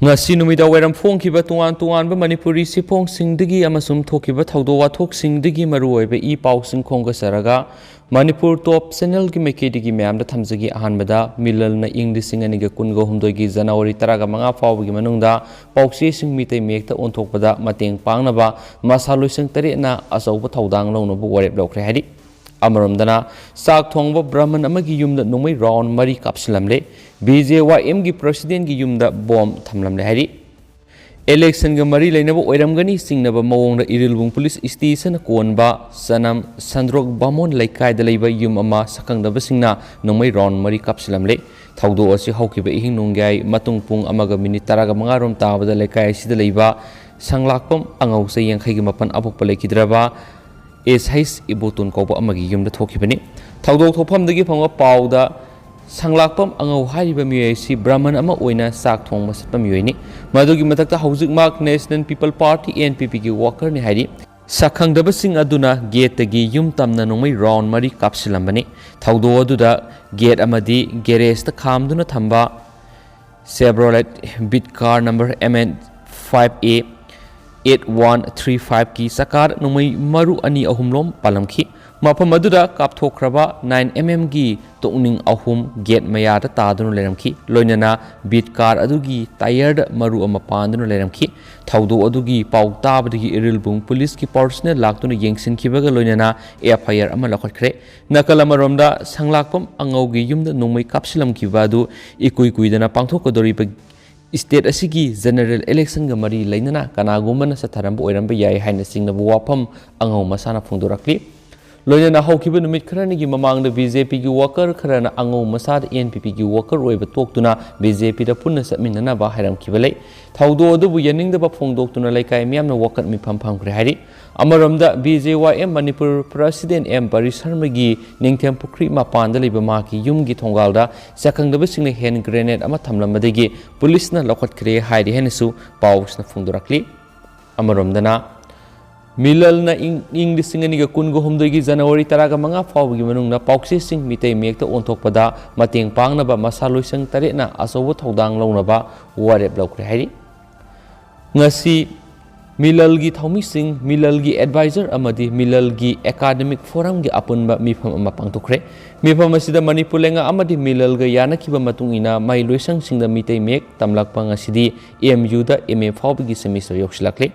ngasi numida wairam phongkhiba tuan Manipuri siphongsingdagi amasum thokhiba thawdo wathoksingdagi maruoiba I pausing khongga saraga Manipur top channel gi mekedi gi myamda thamjagi ahanbada milalna inglising aniga kungo humdoigi January 15 fawgi manungda pauksi sing mitei mekta onthokpada mateng pangnaba masaluising tarena asauba thawdang lawnabu warep lokre hadi Amaramdana sak thongba Brahman amagi yumda numai round mari kapsilamle BJYM gi President gi yumda bomb thamlamle hari election ga mari lainaba oiramgani singnaba mawongda Irilbung police station konba sanam sandrok bamon laikai da leiba yum ama sakangdaba singna numai round mari kapsilamle thawdo asi haukiba ihing nunggai matung pung amaga minute 15 rom tabada laikai sida leiba sanglakpam angau se yankhai gi mapan apokpa leikidraba Hais ibutun kauba amagi yumda thokibani thawdok thophamdagi phangwa pauda sanglakpam angau hariba miyai Brahman ama oina sak thongma satpa miyoini madugi matakta haujik mak National People Party NPP gi worker ni hari sakhangdaba sing aduna gate tagi yum tamna nongmai round mari kapsilambani thawdo aduda gate amadi garage ta khamduna thamba Chevrolet bit car number MN5A 8135 ki sakar numai maru ani ahumlom palamki mafam aduda kapthokraba 9mm gi tongning ahum gate mayada tadunu leramki loinana bit car adugi tire maru ama pandunu leramki thawdo adugi pauta badigi Irilbung police ki personnel laktuna yengsin kibaga loinana FIR ama lakhre nakalamaromda sanglakpam angaugi yumda numai kapsilam kibadu ikui kuidana pangthokodori State asigi general election ga mari lainana kanagumana sa tharambu oirambe yai haina singna wafam angau masana phongdorakli loinana haukiba numit kharani gi mamangda BJP gi worker kharana angau masad NPP gi worker oiba toktuna BJP da punna satminana ba hairam kibalai thawdo adubu yaningda ba phongdoktuna laikai miyamna wakat mi phampham khre hari amaramda BJYM Manipur President Barish gi ningthem pukri mapanda leiba maki yumgi Thongal da sakangdaba singna hand grenade ama thamlamadagi police na lokhat khre hairi henesu pausna phongdorakli amaramdana Milalna English singaniga kungo humdoigi January 15 fawgi manungna pauksi sing mitei mekta onthokpada mateng pangnaba masaluisang tarena asobo thawdang lawnaba warep lokre hari ngasi Milalgi thaumising Milalgi advisor amadi Milalgi academic forum gi apunba mifam ama pangtokre mifam asida Manipur lenga amadi Milalga yanakiba matungina mai loisang singda mitei mek tamlakpa ngasidi MU da MA fawgi semester yoksilakle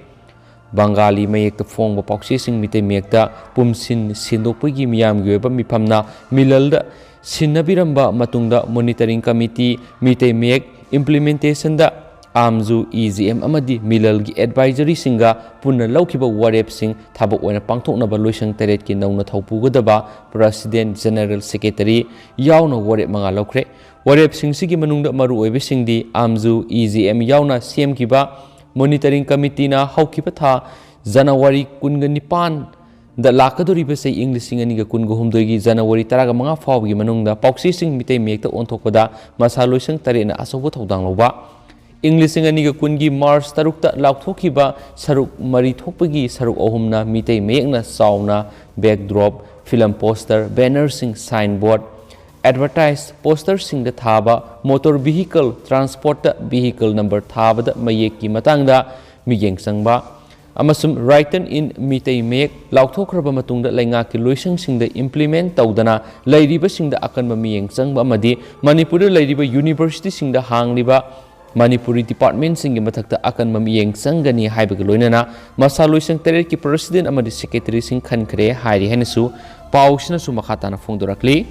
Bangali mayekta phongba pauksi sing mitei mekta pumsin sindokpagi miyam gi oiba mifamna Milalda sinnabiramba matungda monitoring committee mitei mek implementation da Amzu EGM amadi Milalgi advisory singa punna laukiba warep sing thabok oina pangthoknaba loisang taret ki nauna thaupugadaba President General Secretary yauna warep manga lokre warep sing sigi manungda maru oibe singdi Amzu EGM yauna CM kiba monitoring committee na haukiba tha January 19 da lakadoriba sei English singaniga kungo humdoigi January 15 fawgi manungda pauksi sing mitei mekta onthokpada masaloisang tarena asobo thawdang loba English singaniga kungi March 3 laukthokhiba saruk mari thokpagi saruk ahumna mitei mekna sauna backdrop film poster banner sing signboard advertise poster sing da thaba motor vehicle transport vehicle number thaba da mayeki matangda miyeng sangba amasum written in mitei mek laukthokraba matungda lainga ki loisang sing da implement tawdana lairiba sing da akanba miyeng sangba amadi Manipur lairiba university sing da hangliba Manipuri department singi mathakta akan mamiyeng sangani haibaga loinana masaluisang taret ki president amadi secretary sing khankhre hairi henesu pausna su makhatana phongdorakli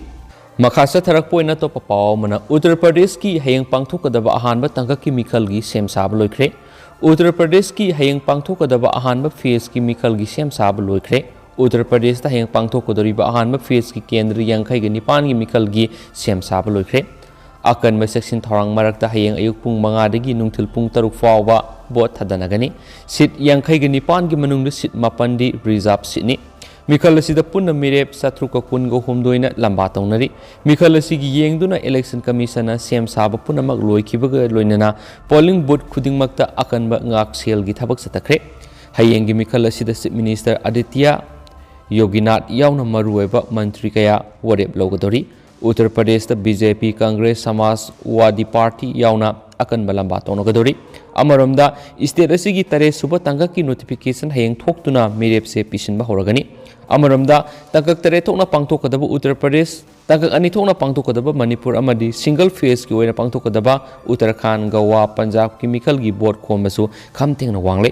makhasa tharakpoina to papaw mana Uttar Pradesh ki hayang pangthokadaba ahanba tangka chemical gi sem sab loikre Uttar Pradesh ki hayang pangthokadaba ahanba phase ki chemical gi sem sab loikre Uttar Pradesh ta hayang pangthokodoriba ahanba phase ki kendra yankhai gi nipan gi chemical gi sem sab loikre akan section thorang marakta hayang ayuk pung 5 dagi nungthil pung 3 fawba bot thadanagani sit yankhai gi nipan gi manungda sit mapan di reserve sit ni mikhal asida punna mirep satruka kungo humdoina lamba tawnari mikhal asigi yengduna election commission na sem saba punna mak loikibaga loinana polling booth khudingmakta akanba ngak sel gi thabak satakre hayeng gi mikhal asida chief minister Aditya Yoginath yauna maruweba mantri kaya warep logadori Uttar Pradesh BJP Congress Samajwadi Party yauna akan balamba tonogadori amaramda state asigi tare suba tangak ki notification hayeng thoktuna mirep se pisin ba horagani amaramda tangak tare thokna pangthokadaba Uttar Pradesh tangak ani thokna pangthokadaba Manipur amadi single phase ki oina pangthokadaba Uttarakhand Goa Punjab ki mikal gi board khomasu khamtengna wangle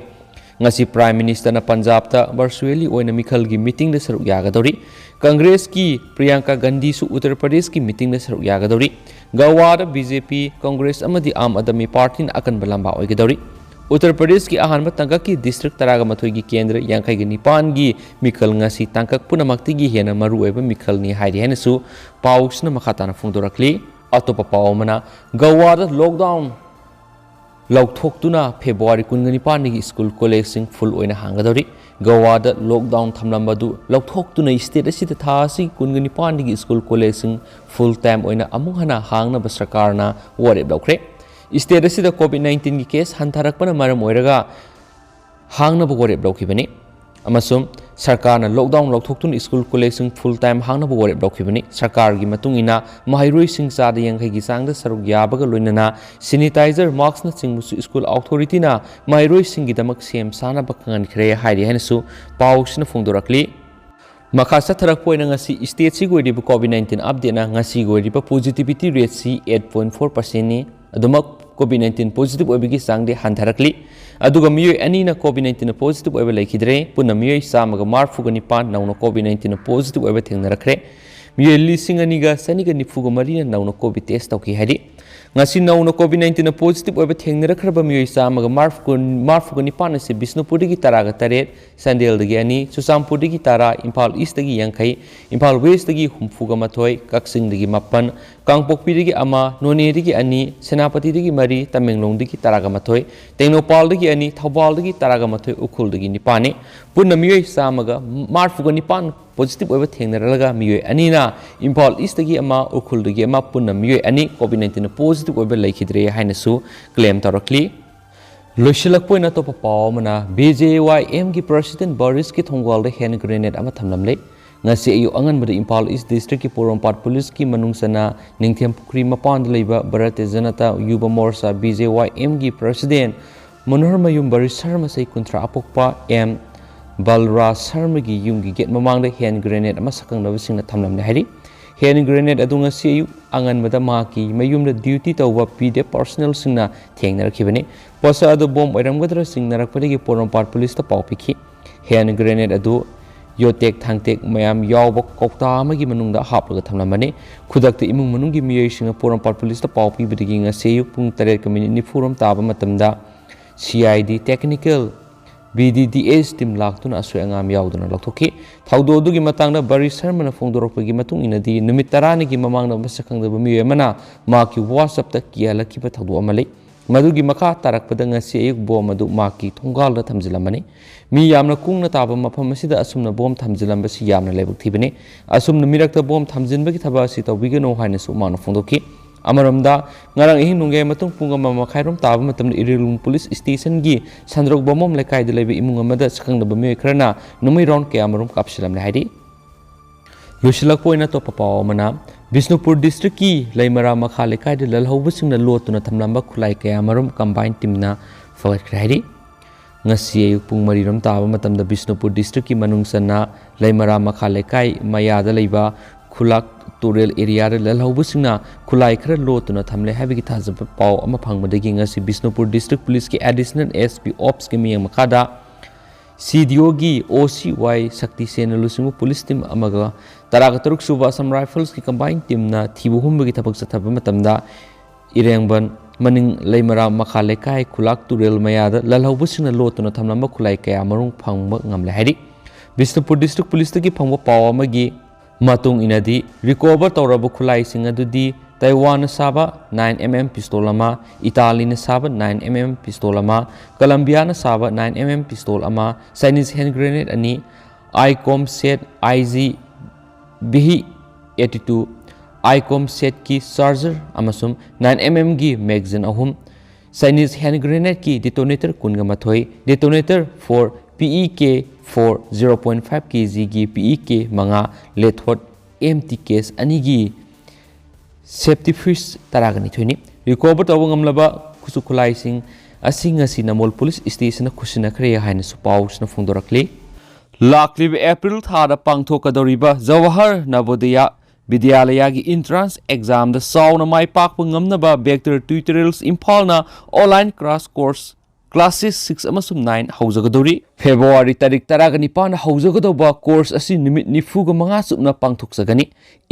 ngasi Prime Minister na Punjab ta virtually oina mikal gi meeting de saru yagadori Congress ki Priyanka Gandhi su Uttar Pradesh ki meeting de saru yagadori Goa BJP Congress amadi Aam Admi Party na akan balamba oigadori Uttar Pradesh ki ahanba tangkak ki district taraga mathoi gi kendra yankai gi nipan gi mikal ngasi tangkak punamakti gi hena maru oiba mikal ni hairi henasu pausna makhatana phungdorakli atopa paumana Goa lockdown Lauthoktuna February 19 school college sing full oina hangadori Goa lockdown thamlambadu lauthoktuna state asida thasi 19 school college sing full time oina amung hana hangna ba sarkarna warep daukre state asida COVID-19 gi case hantarakpana maram oiraga hangna ba warep daukibani amasum sarkarna lockdown lauthoktuna school college sing full time hangna ba warep daukibani sarkar gi matungina mahairoi sing sada yangai gi sangda saruk yabaga loinana sanitizer mask na singmusu school authority na mahairoi sing gi damak sem sana bakangan khre hairi hainasu pausna phungdorakli makasa tharak poina ngasi state si goidi COVID-19 update na ngasi goidi positivity rate si 8.4% ni adumak COVID-19 positive oibigi sangde hantharakli aduga miyoi ani na COVID-19 positive oiba laikhidre punna miyoi samaga marfuga nipan nauna COVID-19 positive oiba thengnarakre miyoi lising aniga saniga nifuga marina nauna COVID test tauki hari ngasi nauna COVID-19 positive oiba thengnarakhraba miyoi samaga marfuga nipan ase Bisnupurdagi taraga taret Sandeldagi ani Chusampurdagi tara Imphal East dagi yankai Imphal West dagi humfuga mathoi Kaksingdagi mapan Kangpokpidagi ama Nonedagi ani Senapatidagi mari Tamenglongdagi taraga mathoi Tengnopaldagi ani Thaubalдagi taraga mathoi Ukhuldagi nipani punna miyoi samaga marfuga nipan positive oiba thengnaralaga miyoi ani na Imphal East dagi ama Ukhuldagi ama punna miyoi ani COVID-19 positive oiba laikhidre hainasu claim tarakli loisilakpoina topa pawmana BJYM gi President Barish ki Thongal da hand grenade ama thamlamle ngasi ayu anganbada Imphal East District ki Porompat Police ki manungsana Ningthem Pukri mapan leiba Bharatiya Janata Yuba Morcha BJYM gi President Manohar Mayum Barish Sharma sai kuntra apokpa M Balra Sharma gi yum gi get mamangda hand grenade ama sakangnawa singna thamlamle hari hand grenade adu ngasi ayu anganbada maki mayumda duty tawba pide personnel singna thengnarakibani posa adu bomb oiramgadra singnarakpadagi Porompat Police ta pawpikhi hand grenade adu yotek thangtek mayam yawba kokta amagi manungda haplaga thamlamani khudakta imung manunggi miyoi singa Porompat Police ta pawpibadagi ngasi ayu pung 3:40 taba matamda CID technical BDDS team laktuna asoi angam yauduna lakthoki thaudo dugi matangda Barish Sharma na phongdoropagi matung inadi numit 10 gi mamangna masakangda miyoi mana maki WhatsApp ta kiyalakiba thaudo amalai madugi makha tarakpada ngasi ayuk bom adu maki Thongal da thamjilamani mi yamna kungna taba mafam asida asumna bom thamjilamba si yamna lebuk thibani asumna mirakta bom thamjinbagi thaba si tawbigano haina su mana phongdoki amaramda ngarang ihin nungge matung punga mama khairom taba matam irilung police station gi sandrok bomom lekai de lebe imung amada sakangda bami khrana numai round ke amarum kapsilam le haidi losilak poina to papaw mana Bisnupur district ki laimara makha lekai de lalhauba singna lotuna thamlamba khulai ke amarum combined team na fagat khraidi ngasi ayuk pung mariram taba matamda Bisnupur district ki manungsana laimara makha lekai mayada leiba khulak Turel area lalhauba singna khulai khra lotuna thamle habigi thajaba paw ama phangmadagi ngasi Bisnupur district police ki additional SP ops ki miyang makada CDO gi OCY Sakti Sena lusingu police team amaga taraga taruk suba Assam Rifles ki combined team na thibu humbagi thabak chathaba matamda irengban maning laimara makha lekai khulak Turel mayada lalhauba singna lotuna thamlamba khulai kaya marung phangba ngamle hari Bisnupur district police ki phangba paw amagi matung inadi recover tawraba khulai sing adudi Taiwan saba 9mm pistol ama Italy na saba 9mm pistol ama Colombia na saba 9mm pistol ama Chinese hand grenade ani ICOM set IG BH 82 ICOM set ki charger amasum 9mm gi magazine ahum Chinese hand grenade ki detonator kunga mathoi detonator for PEK for 0.5 kg gi PEK manga lethot empty case ani gi Safety fish taragani thoini recover tawa ngamlaba kusu khulaising asing asi namol police station khusina khre haina supaus na phongdorakli laklib April thada pangthokadoriba Jawahar Navodaya Vidyalaya gi entrance exam da sauna mai pak ngamnaba vector tutorials imphalna online crash course classes 6 amasum 9 haujagadori February tarik taragani pan haujagodoba course asi nimit nifuga manga supna pangthoksagani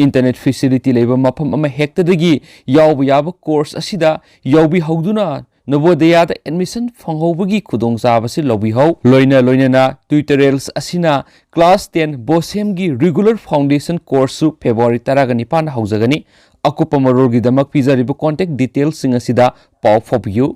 internet facility leba mafam ama hektadagi yawbu yaba course asida yawbi hauduna Navodaya da admission fanghobagi khudong sabasi lobi hau loina na tutorials asina class 10 bosem gi regular foundation course su February taragani pan haujagani akupa marol gi damak pizaribu contact details sing asida pau fobiu